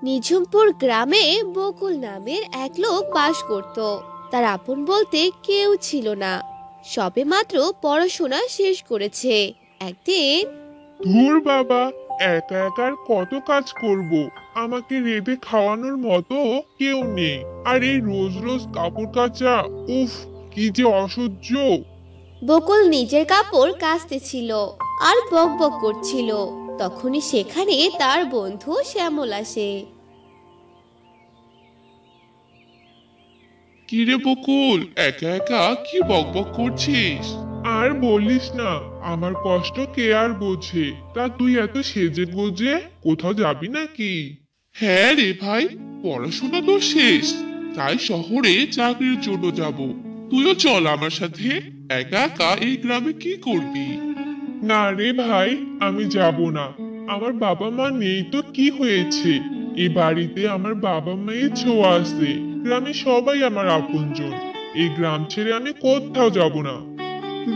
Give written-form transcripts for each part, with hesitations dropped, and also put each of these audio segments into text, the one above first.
নিঝুমপুর গ্রামে বকুল নামের এক লোক বাস করত। তার আপন বলতে কেউ ছিল না, সবে মাত্র পড়াশোনা শেষ করেছে। একদিন ধুর বাবা, একা একা আর কত কাজ করব। আমাকে রেঁধে খাওয়ানোর মতো কেউ নেই। আর এই রোজ রোজ কাপড় কাচা, উফ, কি যে অসহ্য। বকুল নিজের কাপড় কাচতেছিল আর বক বক করছিল। তখনই সেখানে তার বন্ধু শ্যামল আসে। কিরে বকুল, একা একা কি বকবক করছিস? আর বলিস না, আমার কষ্ট কে আর বোঝে। তা তুই এত সেজে গোজে কোথাও যাবি নাকি? হ্যাঁ রে ভাই, পড়াশোনা তো শেষ, তাই শহরে চাকরির জন্য যাব। তুইও চল আমার সাথে। একা একা এই গ্রামে কি করবি? না রে ভাই, আমি যাব না। আমার বাবা মা নেই তো কি হয়েছে? এই বাড়িতে আমার বাবা মায়ের ছোঁয়া আছে। গ্রামে সবাই আমার আপনজন। এই গ্রাম ছেড়ে আমি কোথাও যাব না।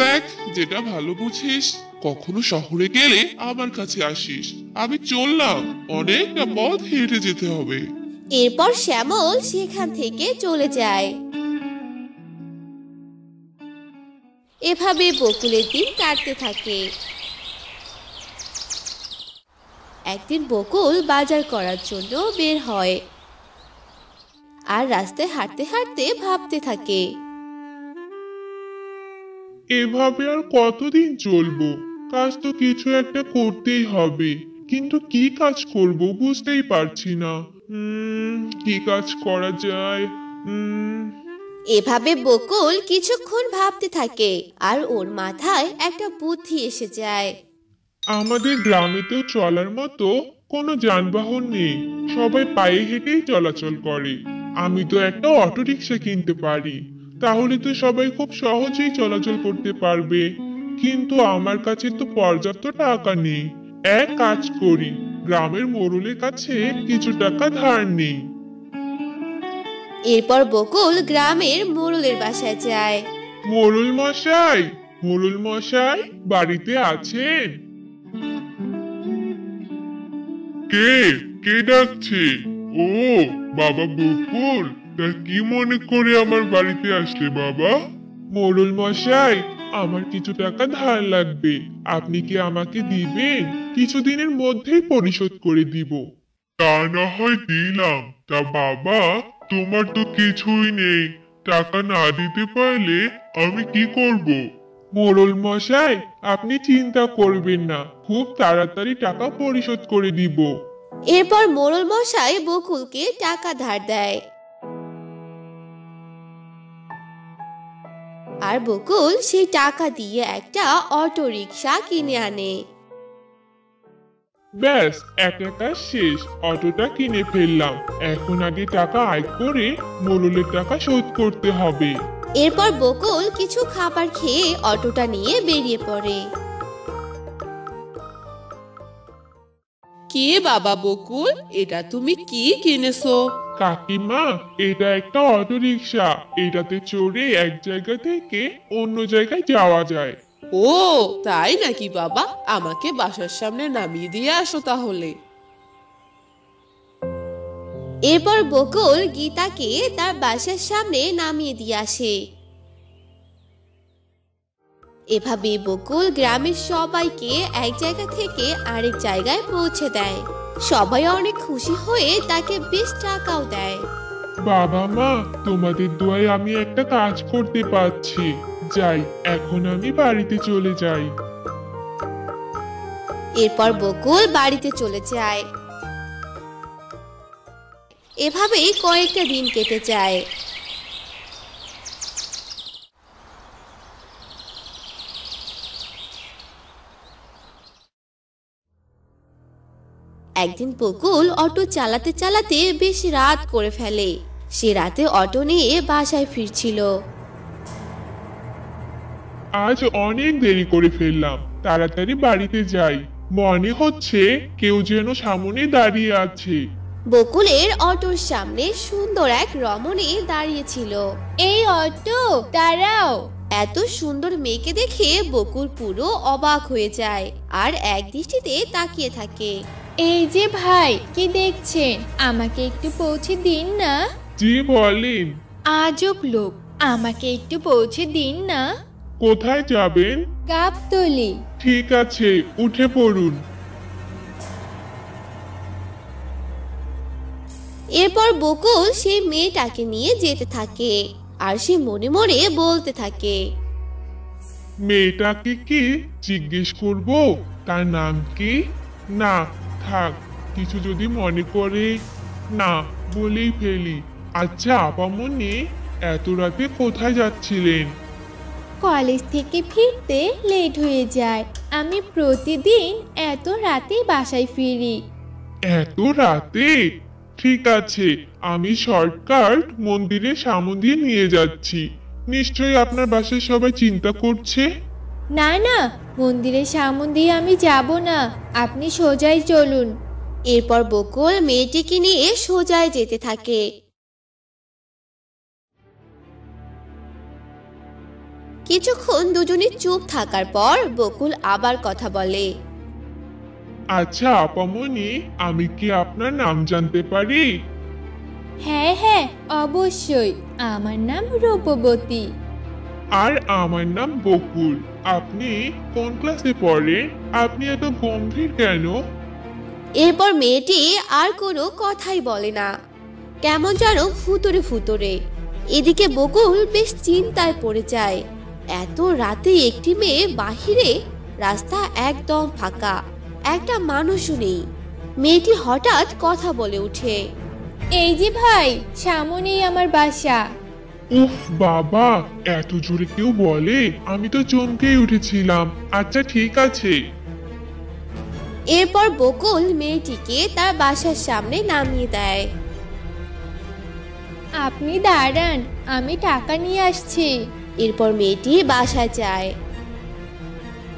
দেখ, যেটা ভালো বুঝিস। কখনো শহরে গেলে আমার কাছে আসিস। আমি চললাম, অনেকটা পথ হেঁটে যেতে হবে। এরপর শ্যামল সেখান থেকে চলে যায়। এভাবে বকুলের দিন কাটতে থাকে। একদিন বকুল বাজার করার জন্য বের হয় আর রাস্তায় হাঁটতে হাঁটতে ভাবতে থাকে। এভাবে আর কতদিন চলবো? কাজ তো কিছু একটা করতেই হবে, কিন্তু কি কাজ করব বুঝতেই পারছি না। কি কাজ করা যায়? এভাবে বকুল কিছুক্ষণ ভাবতে থাকে আর ওর মাথায় একটা বুদ্ধি এসে যায়। আমাদের গ্রামে তো চলার মতো কোনো যানবাহন নেই, সবাই পায়ে হেঁটেই চলাচল করে। আমি তো একটা অটো রিক্সা কিনতে পারি, তাহলে তো সবাই খুব সহজেই চলাচল করতে পারবে। কিন্তু আমার কাছে তো পর্যাপ্ত টাকা নেই। এক কাজ করি, গ্রামের মোড়লের কাছে কিছু টাকা ধার নেই। এরপর বকুল গ্রামের মোড়লের বাসায় যায়। মোড়ল মশাই, মোড়ল মশাই, বাড়িতে আছেন? কে কে ডাকছে? ও বাবা বকুল, তা কি মনে করে আমার বাড়িতে আসলে বাবা? মোড়ল মশাই, আমার কিছু টাকা ধার লাগবে, আপনি কি আমাকে দিবেন? কিছুদিনের মধ্যেই পরিশোধ করে দিব। তা না হয় দিলাম। তা বাবা, তোমার তো কিছুই নেই, টাকা না দিতে পারলে আমি কি করব? মোড়ল মশাই, আপনি চিন্তা করবেন না, খুব তাড়াতাড়ি টাকা পরিশোধ করে দিব। এরপর মোড়ল মশাই বকুলকে টাকা ধার দেয় আর বকুল সেই টাকা দিয়ে একটা অটো রিক্সা কিনে আনে। ব্যাস, একটা কাজ শেষ, অটোটা কিনে ফেললাম। এখন আগে টাকা আয় করে মোড়লের টাকা শোধ করতে হবে। এরপর বকুল কিছু খাবার খেয়ে অটোটা নিয়ে বেরিয়ে পড়ে। কি বাবা বকুল, এটা তুমি কি কিনেছো? কাকিমা, এটা একটা অটো রিক্সা। এটাতে চড়ে এক জায়গা থেকে অন্য জায়গায় যাওয়া যায়। ও তাই নাকি বাবা, আমাকে বাসার সামনে নামিয়ে দিয়ে আসো তাহলে। এরপর বকুল গীতাকে তার বাসার সামনে নামিয়ে দিয়ে আসে। এভাবে বকুল গ্রামের সবাইকে এক জায়গা থেকে আরেক জায়গায় পৌঁছে দেয়। সবাই অনেক খুশি হয়ে তাকে বেশ টাকাও দেয়। বাবা মা, তোমাদের দোয়ায় আমি একটা কাজ করতে পারছি। যাই, এখন আমি বাড়িতে চলে যাই। এরপর বকুল বাড়িতে চলে যায়। এভাবেই কয়েকটা দিন কেটে যায়। একদিন বকুল অটো চালাতে চালাতে বেশ রাত করে ফেলে। সে রাতে অটো নিয়ে বাসায় ফিরছিল। আজ অনেক দেরি করে ফেললাম, তাড়াতাড়ি বাড়িতে যাই। মনে হচ্ছে কেউ যেন সামনে দাঁড়িয়ে আছে। বকুলের অটোর সামনে সুন্দর এক রমণী দাঁড়িয়ে ছিল। এই অটো, দাঁড়াও। এত সুন্দর মেয়েকে দেখে বকুল পুরো অবাক হয়ে যায় আর এক দৃষ্টিতে তাকিয়ে থাকে। এই যে ভাই, কি দেখছেন? আমাকে একটু পৌঁছে দিন না। জি বলেন। আজব লোক, আমাকে একটু পৌঁছে দিন না। কোথায় যাবেন? গাবতলী। ঠিক আছে, উঠে পড়ুন। এরপর বকুল সেই মেয়েটাকে নিয়ে যেতে থাকে আর সে মনে মনে বলতে থাকে, মেয়েটাকে কি জিজ্ঞেস করব তার নাম কি? না, থাক, কিছু যদি মনে করে, না বলেই ফেলি। আচ্ছা আপামনি, এত রাতে কোথায় যাচ্ছিলেন? কলেজ থেকে ফিরতে লেট হয়ে যায়। আমি প্রতিদিন এত রাতে বাসায় ফিরি। এত রাতে? ঠিক আছে, আমি শর্টকাট মন্দিরের সামনে দিয়ে নিয়ে যাচ্ছি। নিশ্চয়ই আপনার বাসায় সবাই চিন্তা করছে। না না, মন্দিরের সামন দিয়ে আমি যাব না, আপনি সোজাই চলুন। এরপর বকুল মেয়েটিকে নিয়ে সোজায় যেতে থাকে। কিছুক্ষণ দুজনে চুপ থাকার পর বকুল আবার কথা বলে, আচ্ছা আপামনি, আমি কি আপনার নাম জানতে পারি? হ্যাঁ হ্যাঁ, অবশ্যই, আমার নাম রূপবতী। আর আমার নাম বকুল। আপনি কোন ক্লাসে পড়েন? আপনি এত গম্ভীর কেন? এরপর মেয়েটি আর কোনো কথাই বলে না, কেমন যেন ফুতুরে ফুতুরে। এদিকে বকুল বেশ চিন্তায় পড়ে যায়। এত রাতে একটি মেয়ে বাহিরে, রাস্তা একদম ফাঁকা, একটা মানুষও নেই। মেয়েটি হঠাৎ কথা বলে ওঠে, এই যে ভাই, সামনেই আমার বাসা। উফ বাবা, এত জোরে কেউ বলে? আমি তো চমকেই উঠেছিলাম। আচ্ছা ঠিক আছে। এরপর বকুল মেয়েটিকে তার বাসার সামনে নামিয়ে দেয়। আপনি দাঁড়ান, আমি টাকা নিয়ে আসছি। এরপর মেয়েটি বাসায় যায়।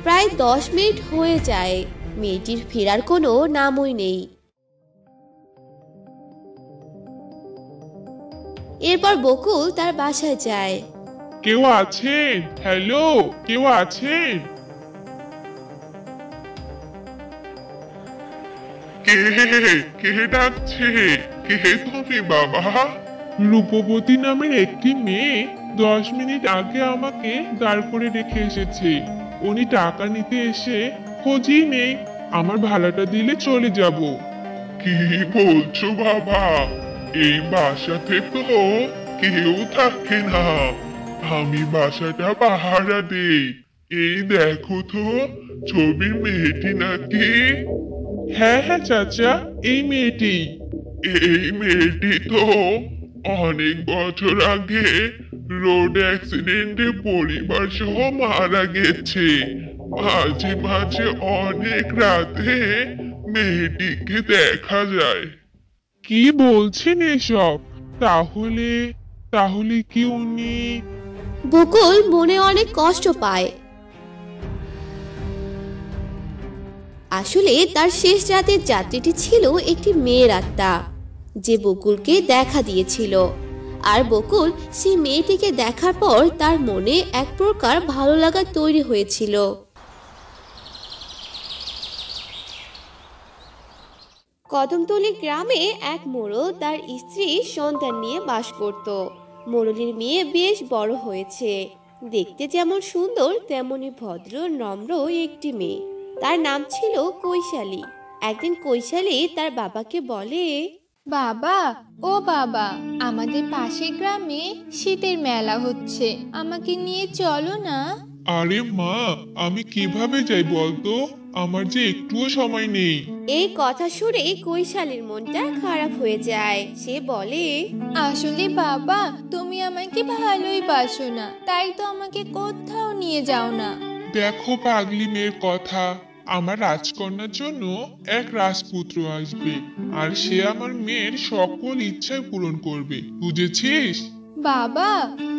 প্রায় 10 মিনিট হয়ে যায়, মেয়েটির ফেরার কোনো নামই নেই। এরপর বকুল তার বাসায় যায়। কেউ আছেন? হ্যালো, কেউ আছেন? কে কে ডাকছে? কে তুমি বাবা? রূপবতী নামের একটি মেয়ে 10 মিনিট আগে আমাকে দাঁড় করে রেখে এসেছে। উনি টাকা নিতে এসে খোঁজই নেই। আমার ভাড়াটা দিলে চলে যাব। কি বলছো বাবা? এই বাসাতে তো কেউ থাকে না। আমি বাসাটা পাহারা দেই। এই দেখো তো, ছবির মেয়েটি নাকি? হ্যাঁ হ্যাঁ চাচা, এই মেয়েটি। এই মেয়েটি তো অনেক বছর আগে রোড অ্যাক্সিডেন্টে পরিবার সহ মারা গেছে। মাঝে মাঝে অনেক রাতে মেয়েটিকে দেখা যায়। কি বলছেন এসব? তাহলে তাহলে কি উনি? বকুল মনে অনেক কষ্ট পায়। আসলে তার শেষ রাতের যাত্রীটি ছিল একটি মেয়ের আত্মা, যে বকুলকে দেখা দিয়েছিল। আর বকুল সেই মেয়েটিকে দেখার পর তার মনে এক প্রকার ভালো লাগা তৈরি হয়েছিল। কদমতলী গ্রামে এক মোড়ল তার স্ত্রী সন্তান নিয়ে বাস করত। মোড়লের মেয়ে বেশ বড় হয়েছে, দেখতে যেমন সুন্দর তেমনি ভদ্র নম্র একটি মেয়ে। তার নাম ছিল কৈশালী। একদিন কৈশালী তার বাবাকে বলে, বাবা, ও বাবা, আমাদের পাশের গ্রামে শীতের মেলা হচ্ছে, আমাকে নিয়ে চলো না। আরে মা, আমি কিভাবে যাই বলতো? আমার যে একটুও সময় নেই। এই কথা শুনে কৈশালীর মনটা খারাপ হয়ে যায়। সে বলে, আসলে বাবা, তুমি আমাকে ভালোই বাসো না, তাই তো আমাকে কোথাও নিয়ে যাও না। দেখো পাগলি মেয়ের কথা, আমার রাজকন্যার জন্য এক রাজপুত্র আসবে, আর সে আমার মেয়ের সকল ইচ্ছা পূরণ করবে, বুঝেছিস? বাবা,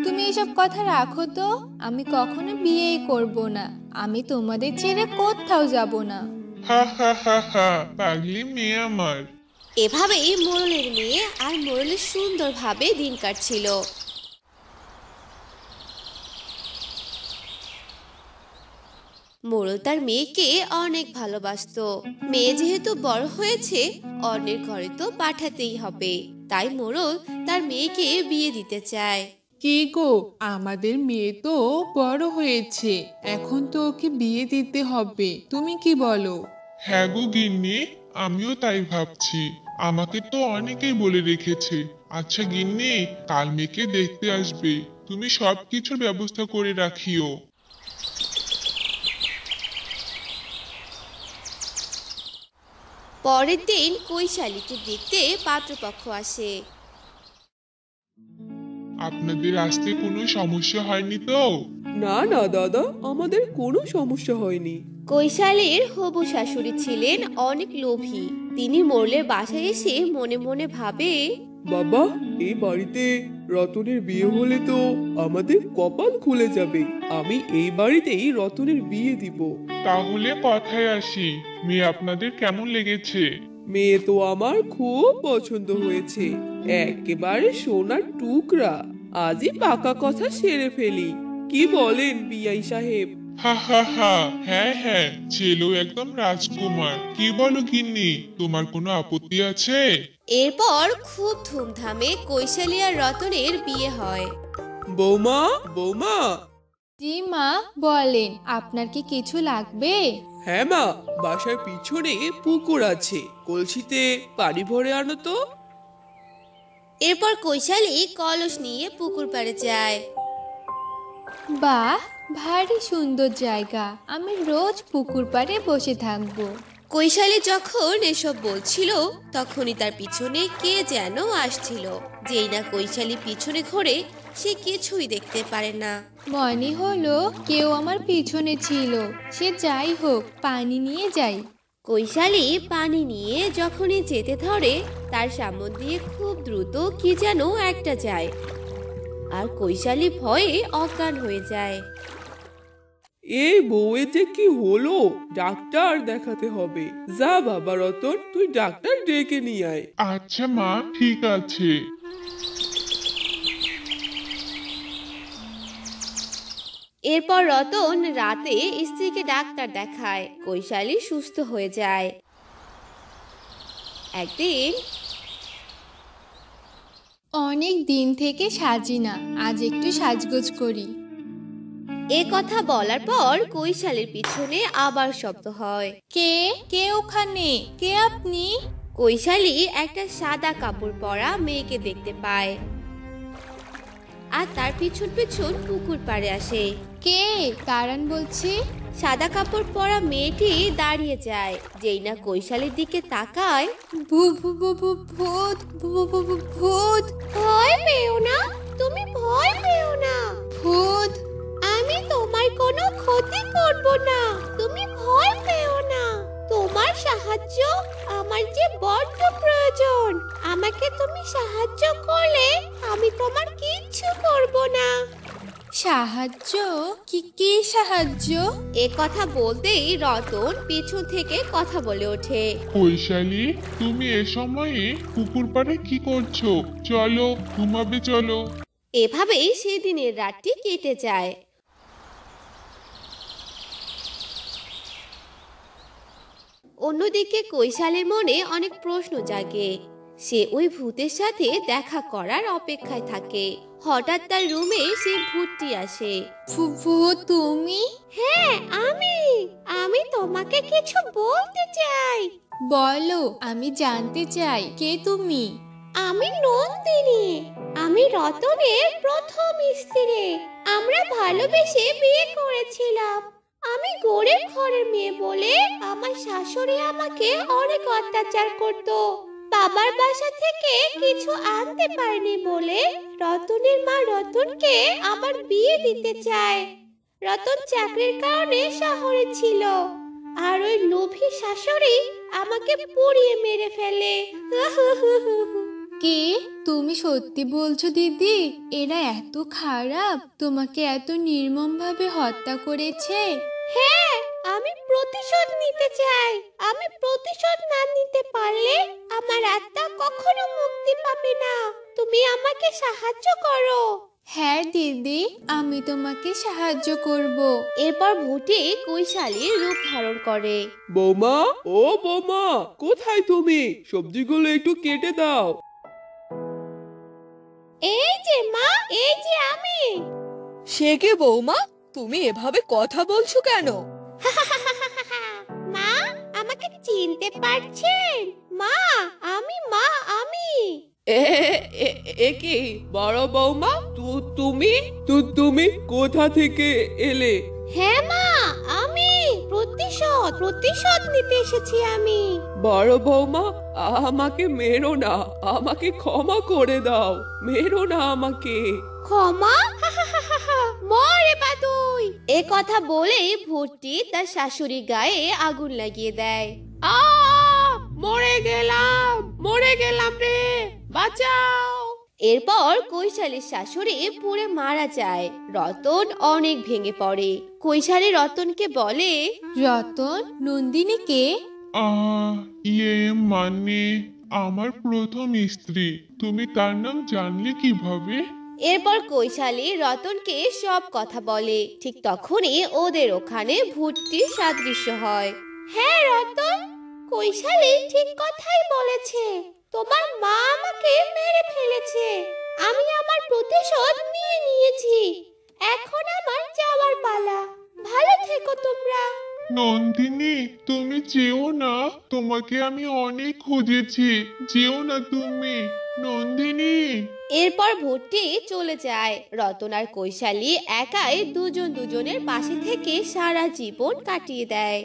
তুমি এসব কথা রাখো তো, আমি কখনো বিয়েই করব না। আমি তোমাদের ছেড়ে কোথাও যাব না। হা হা হা হা, পাগলি মেয়ে আমার। এভাবেই মোড়লের মেয়ে আর মোড়লের সুন্দরভাবে দিন কাটছিল। মোড়ল তার মেয়েকে অনেক ভালোবাসতো। মেয়ে যেহেতু বড় হয়েছে, অন্যের ঘরে তো পাঠাতেই হবে, তাই মোড়ল তার মেয়েকে বিয়ে দিতে চায়। কি গো, আমাদের মেয়ে তো বড় হয়েছে, এখন তো ওকে বিয়ে দিতে হবে, তুমি কি বলো? হ্যাঁ গো গিন্নি, আমিও তাই ভাবছি। আমাকে তো অনেকেই বলে রেখেছে। আচ্ছা গিন্নি, কাল মেয়েকে দেখতে আসবে, তুমি সবকিছুর ব্যবস্থা করে রাখিও। পরের দিন কৈশালীকে দেখতে পাত্রপক্ষ আসে। আপনাদের আসতে কোনো সমস্যা হয়নি তো? না না দাদা, আমাদের কোনো সমস্যা হয়নি। কৈশালীর হবু শাশুড়ি ছিলেন অনেক লোভী। তিনি মোড়লের বাসায় এসে মনে মনে ভাবে, বাবা, এই বাড়িতে রতনের বিয়ে হলে তো আমাদের কপাল খুলে যাবে। আমি এই বাড়িতেই রতনের বিয়ে দিব। তাহলে কথায় আসি, মেয়ে আপনাদের কেমন লেগেছে? মেয়ে তো আমার খুব পছন্দ হয়েছে, একেবারে সোনার টুকরা। আজই পাকা কথা সেরে ফেলি, কি বলেন বিআই সাহেব? হা হা হা, হ্যাঁ হ্যাঁ, ছেলেও একদম রাজকুমার। কি বলো গিন্নি, তোমার কোনো আপত্তি আছে? এরপর খুব ধুমধামে কৈশালী আর রতনের বিয়ে হয়। বৌমা, বৌমা। জি মা, বলেন আপনার কি কিছু লাগবে? হ্যাঁ মা, বাসার পিছনে পুকুর আছে, কলসিতে পানি ভরে আনো তো। এরপর কৈশালী কলস নিয়ে পুকুর পাড়ে যায়। বাহ, ভারী সুন্দর জায়গা, আমি রোজ পুকুর পাড়ে বসে থাকবো। কৈশালী যখন এসব বলছিল, তখনই তার পিছনে কে যেন আসছিল। যেই না কৈশালী পিছনে ঘোরে, সে কিছুই দেখতে পারে না। মনে হলো কেউ আমার পিছনে ছিল, সে যাই হোক, পানি নিয়ে যাই। কৈশালী পানি নিয়ে যখনই যেতে ধরে, তার সামনে দিয়ে খুব দ্রুত কি যেন একটা যায়, আর কৈশালী ভয়ে অজ্ঞান হয়ে যায়। এই বউয়ের যে কি হলো, ডাক্তার দেখাতে হবে। যা বাবা রতন, তুই ডাক্তার ডেকে নিয়ে আয়। আচ্ছা মা, ঠিক আছে। এরপর রতন রাতে স্ত্রীকে ডাক্তার দেখায়, কৈশালী সুস্থ হয়ে যায়। একদিন অনেক দিন থেকে সাজি না, আজ একটু সাজগোজ করি। এ কথা বলার পর কৈশালীর পিছনে আবার শব্দ হয়। কে কে ওখানে? কে আপনি? কৈশালী একটা সাদা কাপড় পরা মেয়েকে দেখতে পায়, আর তার পিছন পিছন পুকুর পাড়ে আসে। কে? দাঁড়ান বলছি। সাদা কাপড় পরা মেয়েটি দাঁড়িয়ে যায়। যেই না কৈশালীর দিকে তাকায়, ভূত ভূত ভূত। ভয় পেও না, তুমি ভয় পেও না, ভূত। আমি তোমার কোনো ক্ষতি করব না, তুমি ভয় পেও না। তোমার সাহায্য আমার যে বড্ড প্রয়োজন, আমাকে তুমি সাহায্য করলে আমি তোমার কিচ্ছু করব না। সাহায্য? কি সাহায্য? এ কথা বলতেই রতন পিছন থেকে কথা বলে ওঠে। কৈশালী, তুমি এ সময়ে পুকুর পাড়ে কি করছো? চলো, ঘুমাবে চলো। এভাবেই সেদিনের রাতটি কেটে যায়। অন্যদিকে কৈশালীর মনে অনেক প্রশ্ন জাগে। সে ওই ভূতের সাথে দেখা করার অপেক্ষায় থাকে। হঠাৎ তার রুমে সেই ভূতটি আসে। ভূত তুমি? হ্যাঁ, আমি তোমাকে কিছু বলতে চাই। বলো, আমি জানতে চাই কে তুমি। আমি নন্দিনী, আমি রতনের প্রথম স্ত্রী। আমরা ভালোবেসে বিয়ে করেছিলাম। আমি গরিব ঘরের মেয়ে বলে আমার শাশুড়ি আমাকে অনেক অত্যাচার করত। বাবার বাসা থেকে কিছু আনতে পারেনি বলে রতনের মা রতনকে আমার বিয়ে দিতে চায়। রতন চাকরির কারণে শহরে ছিল, আর ওই লোভী শাশুড়ি আমাকে পুড়িয়ে মেরে ফেলে। কে? তুমি সত্যি বলছো দিদি? এরা এত খারাপ, তোমাকে এত নির্মমভাবে হত্যা করেছে? হ্যাঁ, আমি প্রতিশোধ নিতে চাই। আমি প্রতিশোধ না নিতে পারলে আমার আত্মা কখনো মুক্তি পাবে না। তুমি আমাকে সাহায্য করো। হ্যাঁ দিদি, আমি তোমাকে সাহায্য করব। এরপর ভুটি কৈশালীর রূপ ধারণ করে। বৌমা, ও বৌমা, কোথায় তুমি? সবজিগুলো একটু কেটে দাও। এই যে মা, এই যে আমি। সে কে বৌমা? তুমি এভাবে কথা বলছো কেন? মা, আমাকে চিনতে পারছেন? মা, আমি। এ কি বড় বৌমা, তুমি কোথা থেকে এলে? হ্যাঁ মা, আমি প্রতিশোধ নিতে এসেছি আমি। বড় বৌমা, আমাকে মেরো না, আমাকে ক্ষমা করে দাও, মেরো না আমাকে। ক্ষমা? মরে বা তুই। এ কথা বলে ভুট্টি তার শাশুড়ি গায়ে আগুন লাগিয়ে দেয়। মরে গেলাম রে, বাঁচাও। এরপর কৈশালীর শাশুড়ি পুড়ে মারা যায়। রতন অনেক ভেঙে পড়ে। কৈশালী রতনকে বলে, রতন, নন্দিনীকে? ইয়ে মানে আমার প্রথম স্ত্রী। তুমি তার নাম জানলে কিভাবে? এরপর কৈশালী রতনকে সব কথা বলে। ঠিক তখনই ওদের ওখানে ভুট্টির সাদৃশ্য হয়। হ্যাঁ রতন, কৈশালী ঠিক কথাই বলেছে। তোমার মা আমাকে মেরে ফেলেছে। আমি আমার প্রতিশোধ নিয়েছি। এখন আমার যাওয়ার পালা। ভালো থেকো তোমরা। নন্দিনী, তুমি যেও না, তোমাকে আমি অনেক খুঁজেছি। যেও না তুমি, নন্দিনী। এরপর ভুট্টি চলে যায়। রতন আর কৈশালী একাই দুজনের পাশে থেকে সারা জীবন কাটিয়ে দেয়।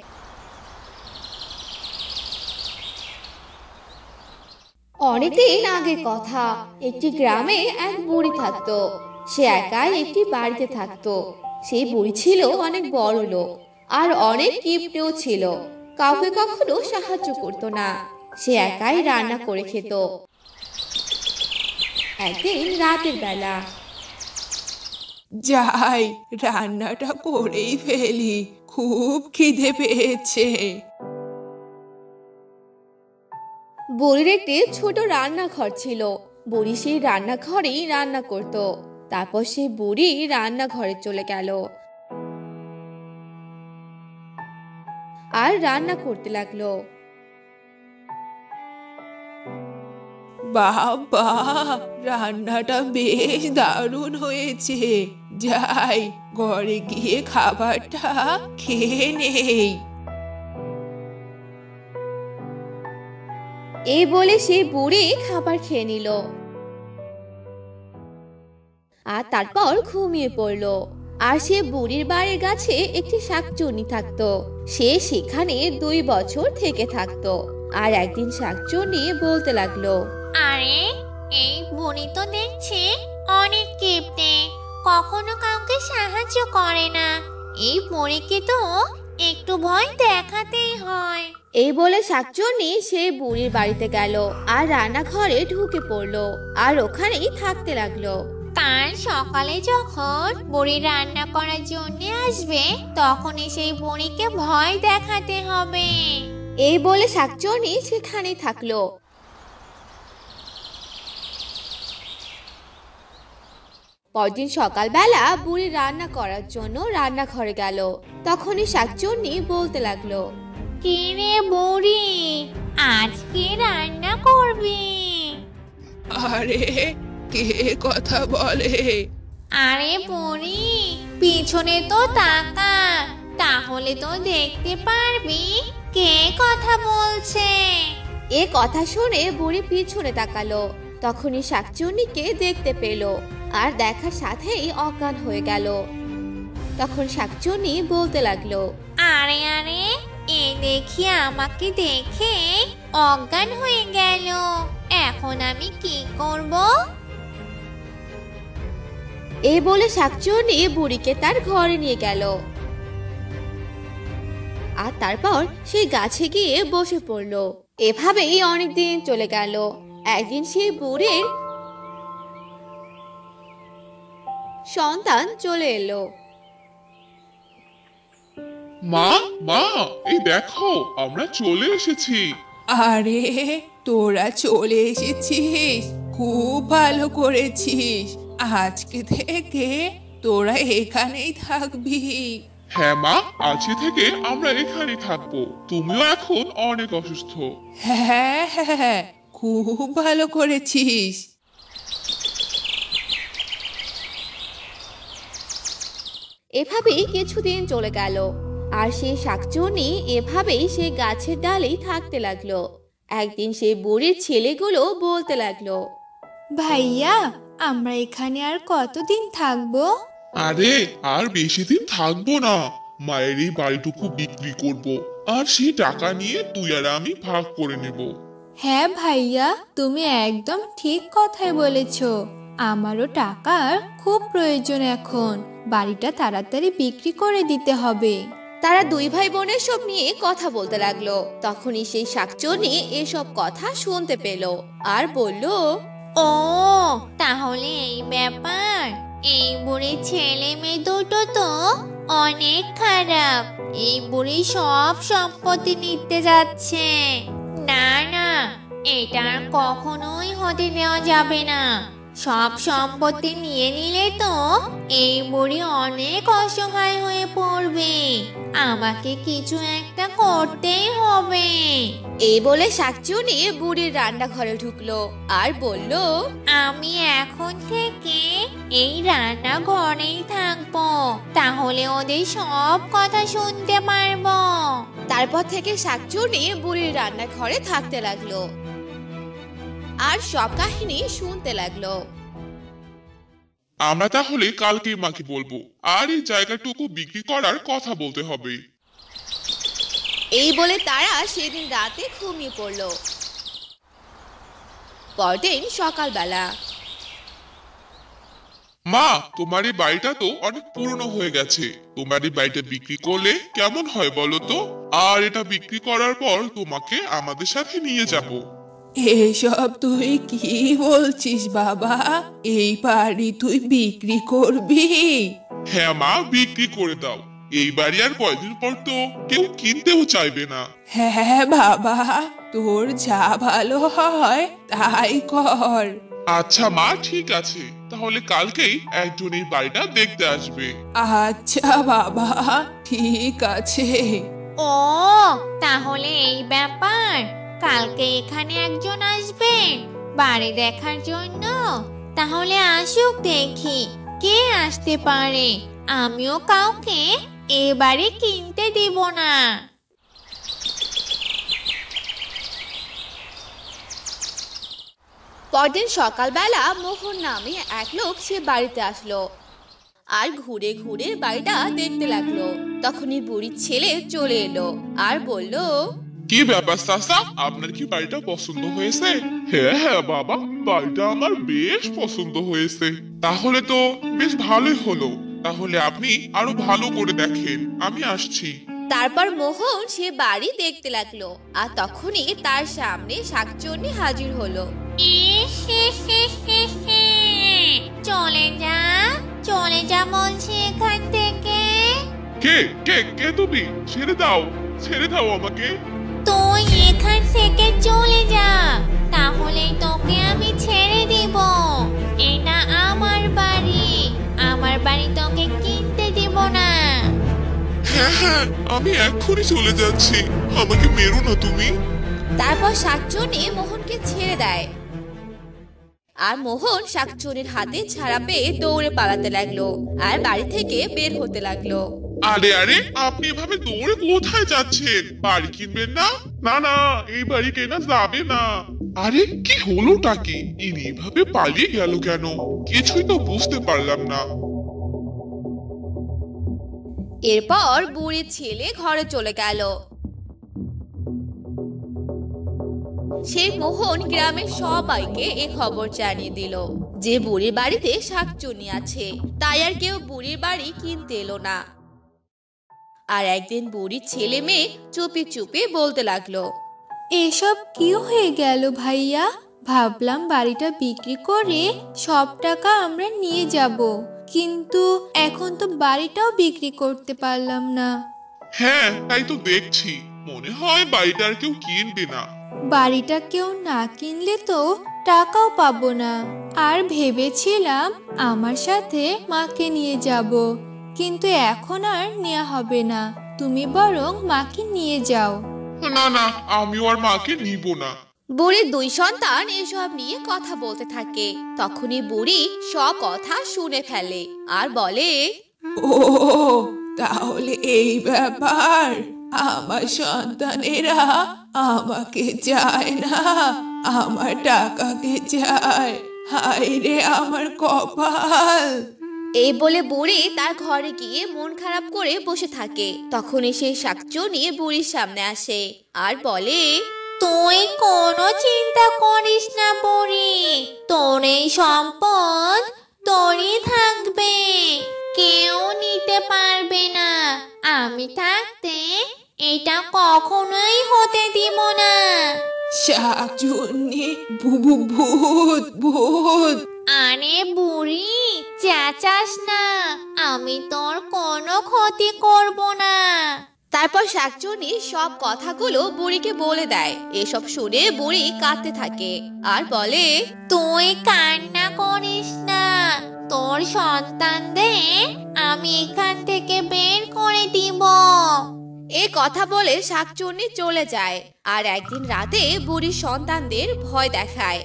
অনেকদিন আগের কথা, একটি গ্রামে এক বুড়ি থাকতো। সে একাই একটি বাড়িতে থাকতো। সেই বুড়ি ছিল অনেক বড় লোক আর অনেক কিপটেও ছিল। কাউকে কখনো সাহায্য করতো না। সে একাই রান্না করে খেত। একদিন রাতের বেলা, যাই রান্নাটা করেই ফেলি, খুব খিদে পেয়েছে। বুড়ির একটি ছোট রান্নাঘর ছিল। বুড়ি সেই রান্নাঘরেই রান্না করত। তারপর সেই বুড়ি রান্নাঘরে চলে গেল আর রান্না করতে লাগলো। বাবা, রান্নাটা বেশ দারুণ হয়েছে। যাই ঘরে গিয়ে খাবারটা খেয়ে নেই। এই বলে সেই বুড়ি খাবার খেয়ে নিল আর তারপর ঘুমিয়ে পড়লো। আর সে বুড়ির বাড়ির গাছে একটি শাকচুন্নি থাকতো। সে সেখানে 2 বছর থেকে থাকতো। আর একদিন শাকচুন্নি বলতে লাগলো, আরে, এই বুড়ি তো দেখছি অনেক কিপটে, কখনো কাউকে সাহায্য করে না। এই বুড়িকে তো একটু ভয় দেখাতেই হয়। এই বলে শাকচুন্নি সেই বুড়ির বাড়িতে গেল আর রান্নাঘরে ঢুকে পড়লো আর ওখানেই থাকতে লাগলো। কাল সকালে যখন বুড়ি রান্না করার জন্য আসবে, তখনই সেই বুড়িকে ভয় দেখাতে হবে। এই বলে শাকচুন্নি সেখানেই থাকলো। পরদিন সকালবেলা বুড়ি রান্না করার জন্য রান্নাঘরে গেল। তখনই শাকচুন্নি বলতে লাগলো, কি রে বুড়ি, আজকে রান্না করবি? আরে, কে কথা বলে? আরে বুড়ি, পিছনে তো তাকা, তাহলে তো দেখতে পারবি কে কথা বলছে। এ কথা শুনে বুড়ি পিছনে তাকালো। তখনই শাকচুন্নিকে দেখতে পেল আর দেখার সাথেই অজ্ঞান হয়ে গেল। তখন শাকচুন্নি বলতে লাগলো, আরে আরে, এ দেখি আমাকে দেখে অজ্ঞান হয়ে গেল। এখন আমি কি করব? এই বলে শাকচুন্নি বুড়িকে তার ঘরে নিয়ে গেল আর তারপর সেই গাছে গিয়ে বসে পড়লো। এভাবেই অনেকদিন চলে গেল। একদিন সেই বুড়ির সন্তান চলে এলো। মা, মা, এই দেখো, আমরা চলে এসেছি। আরে, তোরা চলে এসেছিস, খুব ভালো করেছিস। আজকে থেকে তোরা এখানেই থাকবি। হ্যাঁ মা, আজকে থেকে আমরা এখানে থাকবো। তুমিও এখন অনেক অসুস্থ। হ্যাঁ হ্যাঁ, খুব ভালো করেছিস। এভাবেই কিছুদিন চলে গেল, আর সেই শাকচুন্নি এভাবেই সে গাছের ডালেই থাকতে লাগলো। একদিন সেই বুড়ির ছেলেগুলো বলতে লাগলো, ভাইয়া আমরা এখানে আর কতদিন থাকবো? আরে আর বেশি দিন থাকবো না। মায়ের এই বাড়িটুকু বিক্রি করব, আর সেই টাকা নিয়ে তুই আর আমি ভাগ করে নেব। হ্যাঁ ভাইয়া, তুমি একদম ঠিক কথাই বলেছো। আমারও টাকার খুব প্রয়োজন এখন। বাড়িটা তাড়াতাড়ি বিক্রি করে দিতে হবে। তারা দুই ভাই বোনের সব নিয়ে কথা বলতে লাগলো। তখনই সেই শাকচুন্নি এসব কথা শুনতে পেল আর বলল, ও তাহলে এই ব্যাপার। এই বুড়ি ছেলে মেয়ে দুটো তো অনেক খারাপ। এই বুড়ি সব সম্পত্তি নিতে যাচ্ছে। না না, এটা আর কখনোই হতে দেওয়া যাবে না। সব সম্পত্তি নিয়ে নিলে তো এই বুড়ি অনেক অসহায় হয়ে পড়বে। আমাকে কিছু একটা করতেই হবে। এই বলে শাকচুন্নি বুড়ির রান্নাঘরে ঢুকলো আর বলল, আমি এখন থেকে এই রান্নাঘরেই থাকবো, তাহলে ওদের সব কথা শুনতে পারবো। তারপর থেকে শাকচুন্নি বুড়ির রান্নাঘরে থাকতে লাগলো আর সব কাহিনী শুনতে লাগলো। আমরা তাহলে কালকে মাকে বলবো, আর এই জায়গাটুকু বিক্রি করার কথা বলতে হবে। এই বলে তারা সেদিন রাতে ঘুমিয়ে পড়ল। পরদিন সকালবেলা, মা, তোমার এই বাড়িটা তো অনেক পুরনো হয়ে গেছে। তোমার এই বাড়িটা বিক্রি করলে কেমন হয় বলো তো? আর এটা বিক্রি করার পর তোমাকে আমাদের সাথে নিয়ে যাব। এসব তুই কি বলছিস বাবা? এই বাড়ি তুই বিক্রি করবি? হ্যাঁ মা, বিক্রি করে দাও। এই বাড়ি আর কয়দিন পর তো কেউ কিনতেও চাইবে না। হ্যাঁ বাবা, তোর যা ভালো হয় তাই কর। আচ্ছা মা, ঠিক আছে, তাহলে কালকেই একজন এই বাড়িটা দেখতে আসবে। আচ্ছা বাবা, ঠিক আছে। ও তাহলে এই ব্যাপার। কালকে এখানে একজন আসবে বাড়ি দেখার জন্য। তাহলে আসুক, দেখি কে আসতে পারে। আমিও কাউকে এ বাড়ি কিনতে দিব না। পরদিন সকালবেলা মোহন নামে এক লোক সে বাড়িতে আসলো আর ঘুরে ঘুরে বাড়িটা দেখতে লাগলো। তখনই বুড়ির ছেলে চলে এলো আর বলল, কি ব্যাপার চাচা, আপনার কি বাড়িটা পছন্দ হয়েছে? হ্যাঁ হ্যাঁ বাবা, বাড়িটা আমার বেশ পছন্দ হয়েছে। তাহলে তো বেশ ভালোই হলো। তাহলে আপনি আরো ভালো করে দেখেন, আমি আসছি। তারপর মোহন সে বাড়ি দেখতে লাগলো আর তখনই তার সামনে শাকচুন্নি হাজির হলো। চলে যা, চলে যা বলছি এখান থেকে। কে কে কে তুমি? ছেড়ে দাও, ছেড়ে দাও আমাকে। তুই এখান থেকে চলে যা, তাহলে তোকে আমি ছেড়ে দিব। এটা আমার বাড়ি, আমার বাড়ি তোকে কিনতে দিব না। হ্যাঁ হ্যাঁ, আমি এক্ষুনি চলে যাচ্ছি, আমাকে মেরো না তুমি। তারপর শাকচুন্নি মোহনকে ছেড়ে দেয় আর মোহন শাকচুন্নির হাতে ছাড়া পেয়ে দৌড়ে পালাতে লাগলো আর বাড়ি থেকে বের হতে লাগলো। আরে আরে, আপনি এভাবে দৌড়ে কোথায় যাচ্ছেন? বাড়ি কিনবেন না? না না, এই বাড়ি কেনা যাবে না। আরে কি হলোটা কি? ইনি এভাবে পালিয়ে গেল কেন? কিছুই তো বুঝতে পারলাম না। এরপর বুড়ির ছেলে ঘরে চলে গেল। সেই মোহন গ্রামের সবাইকে এ খবর জানিয়ে দিল যে বুড়ির বাড়িতে শাকচুন্নি আছে। তাই আর কেউ বুড়ির বাড়ি কিনতে এলো না। আর একদিন বুড়ির ছেলে মেয়ে চুপি চুপি বলতে লাগলো, এসব কি হয়ে গেল ভাইয়া? ভাবলাম বাড়িটা বিক্রি করে সব টাকা আমরা নিয়ে যাব, কিন্তু এখন তো বাড়িটাও বিক্রি করতে পারলাম না। হ্যাঁ, তাই তো দেখছি। মনে হয় বাড়িটা আর কেউ কিনবে না। বাড়িটা কেউ না কিনলে তো টাকাও পাবো না। আর ভেবেছিলাম আমার সাথে মাকে নিয়ে যাব, কিন্তু এখন আর নেওয়া হবে না। তুমি বরং মাকে নিয়ে যাও। না না, আমিও আর মাকে নিব না। বুড়ির দুই সন্তান এসব নিয়ে কথা বলতে থাকে। তখনই বুড়ি সব কথা শুনে ফেলে আর বলে, ও তাহলে এই ব্যাপার, আমার সন্তানেরা আমাকে চায় না, আমার টাকাকে চায়। হায় রে আমার কপাল। এই বলে বুড়ি তার ঘরে গিয়ে মন খারাপ করে বসে থাকে। তখনই সেই শাকচুন্নি বুড়ির সামনে আসে আর বলে, তুই কোনো চিন্তা করিস না বুড়ি, তোর এই সম্পদ তোরই থাকবে, কেউ নিতে পারবে না। আমি থাকতে এটা কখনোই হতে দিব না। শাকচুন্নি, ভূত ভূত। আরে বুড়ি, চেঁচাস না, আমি তোর কোনো ক্ষতি করব না। তারপর শাকচুন্নি সব কথাগুলো বুড়িকে বলে দেয়। এসব শুনে বুড়ি কাঁদতে থাকে আর বলে, তুই কান্না করিস না, তোর সন্তানদের আমি এখান থেকে বের করে দিব। এই কথা বলে শাকচুন্নি চলে যায়। আর একদিন রাতে বুড়ির সন্তানদের ভয় দেখায়।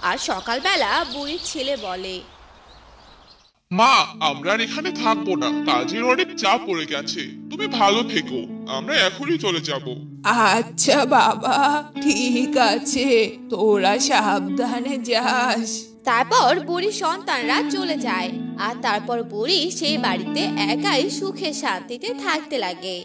আর সকালবেলা বুড়ির ছেলে বলে, মা, আমরা আর এখানে থাকবো না, কাজের অনেক চাপ পড়ে গেছে। তুমি ভালো থেকো, আমরা এখনই চলে যাব। আচ্ছা বাবা, ঠিক আছে, তোরা সাবধানে যাস। তারপর বুড়ির সন্তানরা চলে যায়। আর তারপর বুড়ি সেই বাড়িতে একাই সুখে শান্তিতে থাকতে লাগে।